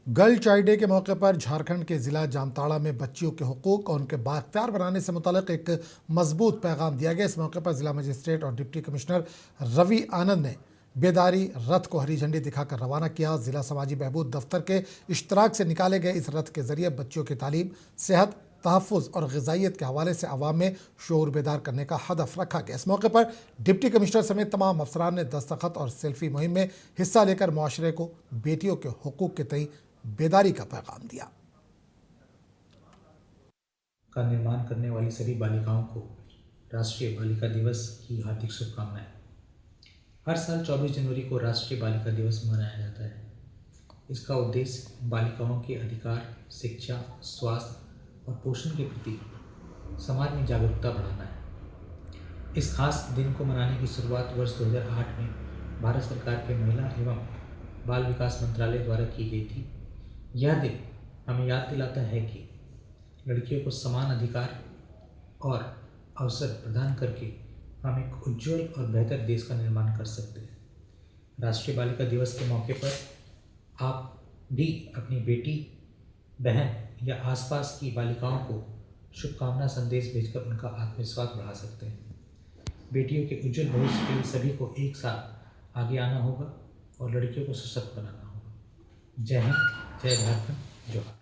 Girl child day के मौके पर झारखंड के जिला जामताड़ा में बच्चियों के हुकूक और उनके बाख्तियार बनाने से मुतालिक एक मजबूत पैगाम दिया गया। इस मौके पर जिला मजिस्ट्रेट और डिप्टी कमिश्नर रवि आनंद ने बेदारी रथ को हरी झंडी दिखाकर रवाना किया। जिला समाजी बहबूद दफ्तर के इश्तराक से निकाले गए इस रथ के जरिए बच्चियों की तालीम, सेहत, तहफ़्फ़ुज़ और ग़िज़ाइयत के हवाले से अवाम में शऊर बेदार करने का हदफ रखा गया। इस मौके पर डिप्टी कमिश्नर समेत तमाम अफसरान ने दस्तखत और सेल्फी मुहिम में हिस्सा लेकर मुआशरे को बेटियों के हुकूक के तई बेदारी का पैगाम दिया। का निर्माण करने वाली सभी बालिकाओं को राष्ट्रीय बालिका दिवस की हार्दिक शुभकामनाएं। हर साल 24 जनवरी को राष्ट्रीय बालिका दिवस मनाया जाता है। इसका उद्देश्य बालिकाओं के अधिकार, शिक्षा, स्वास्थ्य और पोषण के प्रति समाज में जागरूकता बढ़ाना है। इस खास दिन को मनाने की शुरुआत वर्ष 2008 में भारत सरकार के महिला एवं बाल विकास मंत्रालय द्वारा की गई थी। यह दिन हमें याद दिलाता है कि लड़कियों को समान अधिकार और अवसर प्रदान करके हम एक उज्जवल और बेहतर देश का निर्माण कर सकते हैं। राष्ट्रीय बालिका दिवस के मौके पर आप भी अपनी बेटी, बहन या आसपास की बालिकाओं को शुभकामना संदेश भेजकर उनका आत्मविश्वास बढ़ा सकते हैं। बेटियों के उज्जवल भविष्य के लिए सभी को एक साथ आगे आना होगा और लड़कियों को सशक्त बनाना होगा। जय हिंद, जय झारखंड, जोहार।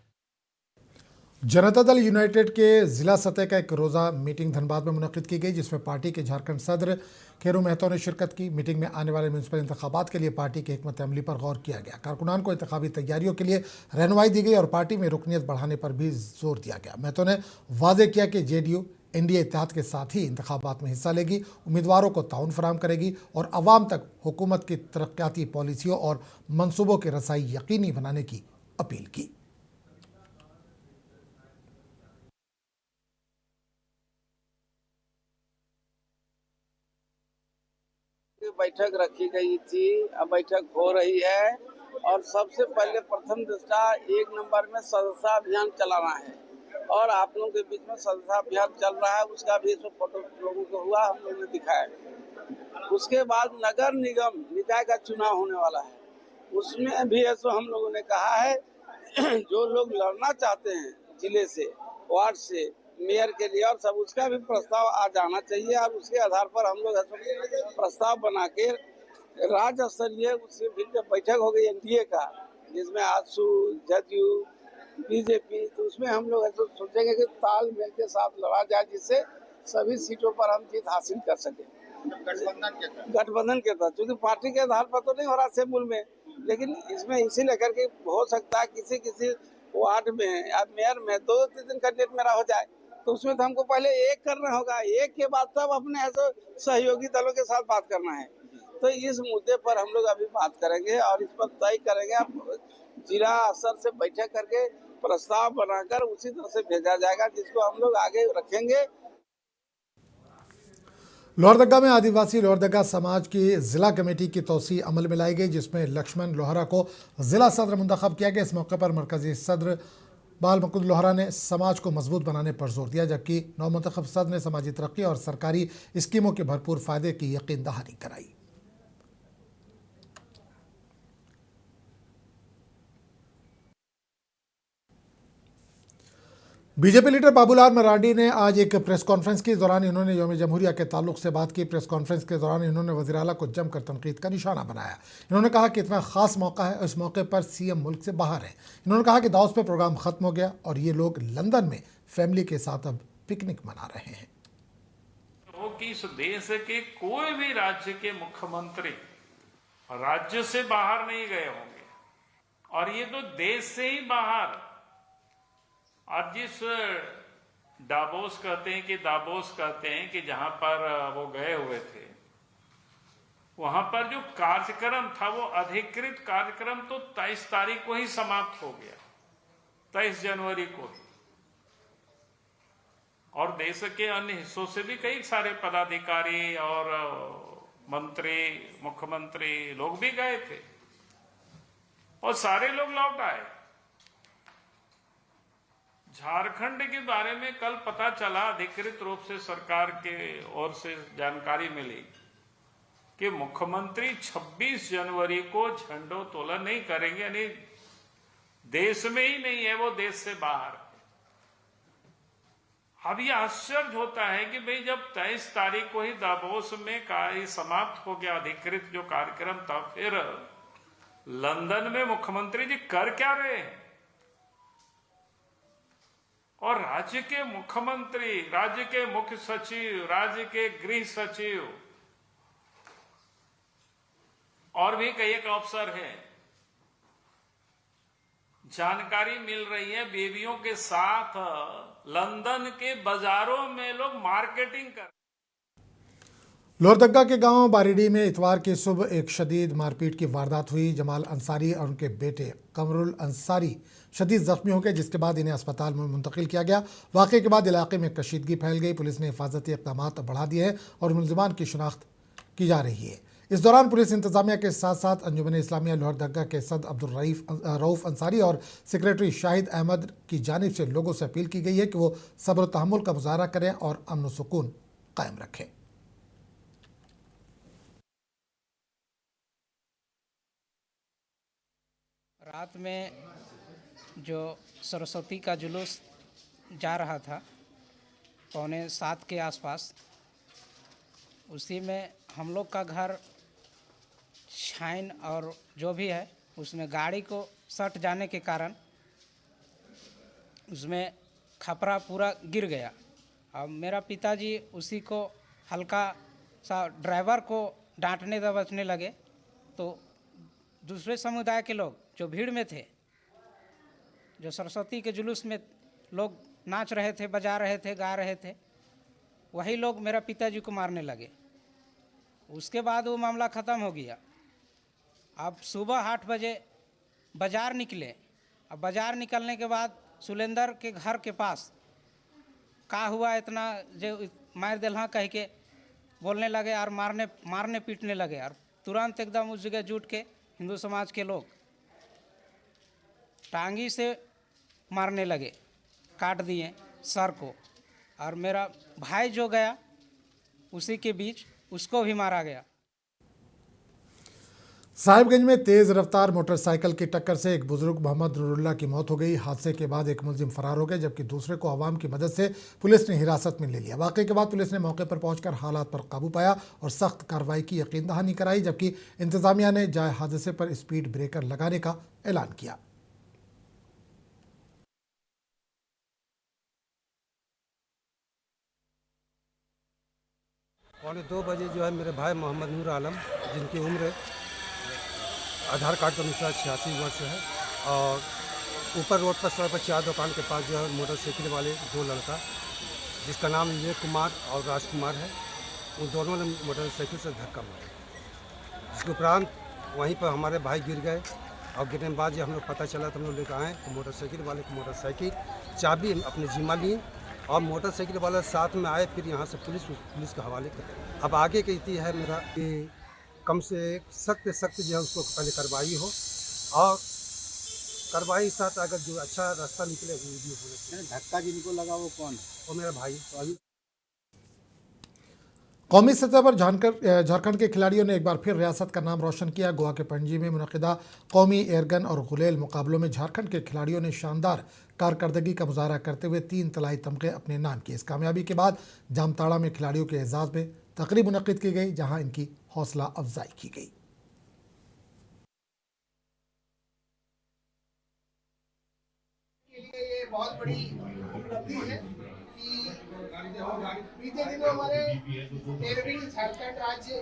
जनता दल यूनाइटेड के जिला सतह का एक रोज़ा मीटिंग धनबाद में मुनक़िद की गई, जिसमें पार्टी के झारखंड सदर खेरू महतो ने शिरकत की। मीटिंग में आने वाले म्यूनसिपल इंतखाबात के लिए पार्टी की हिकमत अमली पर गौर किया गया। कारकुनान को इंतखाबी तैयारियों के लिए रहनुमाई दी गई और पार्टी में रुकनीत बढ़ाने पर भी जोर दिया गया। महतो ने वादे किया कि जेडीयू एनडीए इत्तेहाद के साथ ही इंतखाबात में हिस्सा लेगी, उम्मीदवारों को ताउन फराहम करेगी और अवाम तक हुकूमत की तरक्याती पॉलिसियों और मनसूबों की रसाई यकीनी बनाने की अपील की। बैठक रखी गई थी, अब बैठक हो रही है और सबसे पहले प्रथम दृष्टा 1 नंबर में सदस्यता अभियान चलाना है और आप लोगों के बीच में सदस्यता अभियान चल रहा है, उसका भी इसमें फोटो लोगों को हुआ, हम लोगों ने दिखाया। उसके बाद नगर निगम निकाय का चुनाव होने वाला है, उसमें भी ऐसा हम लोगों ने कहा है जो लोग लड़ना चाहते हैं जिले से, वार्ड से, मेयर के लिए और सब, उसका भी प्रस्ताव आ जाना चाहिए और उसके आधार पर हम लोग प्रस्ताव बना के राज्य स्तरीय उससे भी जब बैठक हो गई एनडीए का, जिसमें आजसू, जदयू, बीजेपी, तो उसमें हम लोग ऐसा सोचेंगे कि तालमेल के साथ लड़ा जाए जिससे सभी सीटों पर हम जीत हासिल कर सकें। गठबंधन के तहत, क्योंकि पार्टी के आधार पर तो नहीं हो रहा सेमुल में, लेकिन इसमें इसी लेकर के हो सकता है किसी वार्ड में या मेयर में 2-3 कैंडिडेट मेरा हो जाए, तो उसमें तो हमको पहले एक करना होगा, एक के बाद तब अपने ऐसे सहयोगी दलों के साथ बात करना है। तो इस मुद्दे पर हम लोग अभी बात करेंगे और इस पर तय करेंगे। जिला स्तर से बैठक करके प्रस्ताव बनाकर उसी तरह से भेजा जाएगा, जिसको हम लोग आगे रखेंगे। लोहरदगा में आदिवासी लोहरदगा समाज की जिला कमेटी की तौसी अमल में लाई गई, जिसमें लक्ष्मण लोहरा को जिला सदर मुंतखब किया गया। इस मौके पर मरकजी सदर बाल मुकुंद लोहरा ने समाज को मजबूत बनाने पर जोर दिया, जबकि नौमुंतखब सदर ने समाजी तरक्की और सरकारी स्कीमों के भरपूर फायदे की यकीन दहानी कराई। बीजेपी लीडर बाबूलाल मरांडी ने आज एक प्रेस कॉन्फ्रेंस की, दौरान इन्होंने यौम जमहूरिया के ताल्लुक से बात की। प्रेस कॉन्फ्रेंस के दौरान इन्होंने वज़ीर आला को जमकर तनकीद का निशाना बनाया। इन्होंने कहा कि इतना ख़ास मौका है, इस मौके पर सीएम मुल्क से बाहर है। इन्होंने कहा कि दाऊस पे प्रोग्राम ख़त्म हो गया और ये लोग लंदन में फैमिली के साथ अब पिकनिक मना रहे हैं। कि इस देश के कोई भी राज्य के मुख्यमंत्री राज्य से बाहर नहीं गए होंगे, और ये तो देश से ही बाहर। और जिस दावोस कहते हैं कि जहां पर वो गए हुए थे, वहां पर जो कार्यक्रम था वो अधिकृत कार्यक्रम तो 23 तारीख को ही समाप्त हो गया, 23 जनवरी को। और देश के अन्य हिस्सों से भी कई सारे पदाधिकारी और मंत्री, मुख्यमंत्री लोग भी गए थे और सारे लोग लौट आए। झारखंड के बारे में कल पता चला, अधिकृत रूप से सरकार के ओर से जानकारी मिली कि मुख्यमंत्री 26 जनवरी को झंडोत्तोलन नहीं करेंगे, यानी देश में ही नहीं है, वो देश से बाहर है। अब ये आश्चर्य होता है कि भाई जब 23 तारीख को ही दावोस में समाप्त हो गया अधिकृत जो कार्यक्रम था, फिर लंदन में मुख्यमंत्री जी कर क्या रहे हैं? और राज्य के मुख्यमंत्री, राज्य के मुख्य सचिव, राज्य के गृह सचिव और भी कई एक अफसर हैं, जानकारी मिल रही है बेबियों के साथ लंदन के बाजारों में लोग मार्केटिंग कर। लोहरदगा के गांव बारीडी में इतवार की सुबह एक शदीद मारपीट की वारदात हुई। जमाल अंसारी और उनके बेटे कमरुल अंसारी शदीद जख्मी हो गए, जिसके बाद इन्हें अस्पताल में मुंतकिल किया गया। वाक़े के बाद इलाके में कशीदगी फैल गई। पुलिस ने हिफाजती इक़दाम बढ़ा दिए हैं और मुलज़िमान की शनाख्त की जा रही है। इस दौरान पुलिस इंतजामिया के साथ साथ अंजुमन इस्लामिया लोहरदगा के सदर अब्दुल रऊफ अंसारी और सेक्रेटरी शाहिद अहमद की जानिब से लोगों से अपील की गई है कि वो सब्र तहम्मुल का मुजाहरा करें और अमन व सुकून कायम रखें। रात में जो सरस्वती का जुलूस जा रहा था 6:45 के आसपास, उसी में हम लोग का घर शाइन और जो भी है उसमें गाड़ी को सट जाने के कारण उसमें खपरा पूरा गिर गया। अब मेरा पिताजी उसी को हल्का सा ड्राइवर को डांटने दबचने लगे, तो दूसरे समुदाय के लोग जो भीड़ में थे, जो सरस्वती के जुलूस में लोग नाच रहे थे, बजा रहे थे, गा रहे थे, वही लोग मेरा पिताजी को मारने लगे। उसके बाद वो मामला ख़त्म हो गया। अब सुबह 8 बजे बाज़ार निकले। अब बाज़ार निकलने के बाद सुलेंदर के घर के पास का हुआ इतना जो मार दिल्हा कह के बोलने लगे और मारने पीटने लगे। और तुरंत एकदम उस जगह जुट के हिंदू समाज के लोग टांगी से मारने लगे, काट दिए सर को। और मेरा भाई जो गया उसी के बीच उसको भी मारा गया। साहिबगंज में तेज रफ्तार मोटरसाइकिल की टक्कर से एक बुजुर्ग मोहम्मद नूरुल्लाह की मौत हो गई। हादसे के बाद एक मुलजिम फरार हो गए, जबकि दूसरे को अवाम की मदद से पुलिस ने हिरासत में ले लिया। वाक़े के बाद पुलिस ने मौके पर पहुंचकर हालात पर काबू पाया और सख्त कार्रवाई की यकीन दहानी कराई, जबकि इंतजामिया ने जाए हादसे पर स्पीड ब्रेकर लगाने का ऐलान किया। पौने 2 बजे जो है मेरे भाई मोहम्मद नूर आलम, जिनकी उम्र आधार कार्ड के अनुसार 86 वर्ष है, और ऊपर रोड पर सड़क पर चाय दुकान के पास जो है मोटरसाइकिल वाले 2 लड़का, जिसका नाम विवेक कुमार और राजकुमार है, उन दोनों ने मोटरसाइकिल से धक्का मारा, जिसके उपरांत वहीं पर हमारे भाई गिर गए। और गिरने के बाद जब हम लोग पता चला तो हम लोग लेकर आए तो मोटरसाइकिल वाले को मोटरसाइकिल चाबी अपने जिम्मा लिए और मोटरसाइकिल वाला साथ में आए। फिर यहाँ से पुलिस के हवाले कर। अब आगे की नीति है मेरा कि कम से सख्त जो है उसको पहले कार्रवाई हो, और कार्रवाई साथ अगर जो अच्छा रास्ता निकले वो भी होना चाहिए। धक्का जिनको लगा वो कौन है? वो मेरा भाई। तो अभी कौमी सतह पर झारखंड के खिलाड़ियों ने एक बार फिर रियासत का नाम रोशन किया। गोवा के पणजी में मुनक़िदा कौमी एयरगन और गुलेल मुकाबलों में झारखंड के खिलाड़ियों ने शानदार कारकर्दगी का मुजाहरा करते हुए 3 तलाई तमगे अपने नाम किए। इस कामयाबी के बाद जामताड़ा में खिलाड़ियों के एजाज़ में तकरीब मुनक़िद की गई, जहां इनकी हौसला अफजाई की गई। ये बहुत बड़ी उपलब्धि है कि बीते दिनों हमारे 13वीं झारखंड राज्य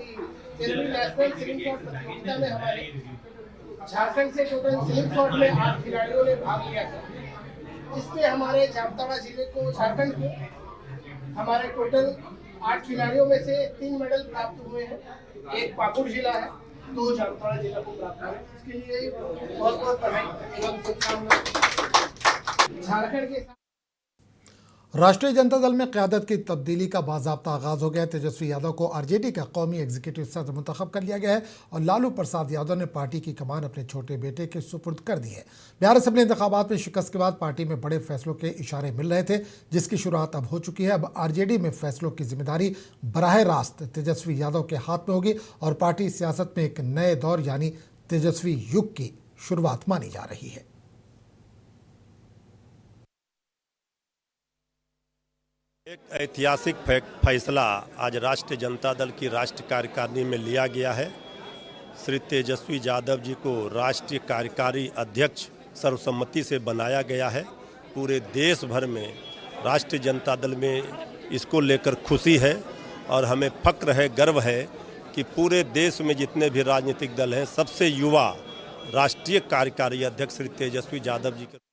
13वीं नेशनल स्लिंग शॉट प्रतियोगिता में हमारे झारखंड से टोटल स्लिंग शॉट में 8 खिलाड़ियों ने भाग लिया था। इसमें हमारे जामताड़ा जिले को, झारखंड को, हमारे टोटल 8 खिलाड़ियों में से 3 मेडल प्राप्त हुए हैं। एक पाकुड़ जिला है, 2 जामताड़ा जिला को प्राप्त हुए। इसके लिए बहुत बहुत बधाई एवं शुभकामनाएं। झारखंड के राष्ट्रीय जनता दल में क़यादत की तब्दीली का बाज़ाब्ता आगाज़ हो गया। तेजस्वी यादव को आरजेडी का कौमी एग्जीक्यूटिव सदर मुंतखब कर लिया गया है और लालू प्रसाद यादव ने पार्टी की कमान अपने छोटे बेटे के सुपुर्द कर दी है। बिहार असेंबली इंतखाबात में शिकस्त के बाद पार्टी में बड़े फैसलों के इशारे मिल रहे थे, जिसकी शुरुआत अब हो चुकी है। अब आरजेडी में फैसलों की जिम्मेदारी बराह रास्त तेजस्वी यादव के हाथ में होगी और पार्टी सियासत में एक नए दौर यानी तेजस्वी युग की शुरुआत मानी जा रही है। एक ऐतिहासिक फैसला आज राष्ट्रीय जनता दल की राष्ट्रीय कार्यकारिणी में लिया गया है। श्री तेजस्वी यादव जी को राष्ट्रीय कार्यकारी अध्यक्ष सर्वसम्मति से बनाया गया है। पूरे देश भर में राष्ट्रीय जनता दल में इसको लेकर खुशी है और हमें फक्र है, गर्व है कि पूरे देश में जितने भी राजनीतिक दल हैं सबसे युवा राष्ट्रीय कार्यकारी अध्यक्ष श्री तेजस्वी यादव जी के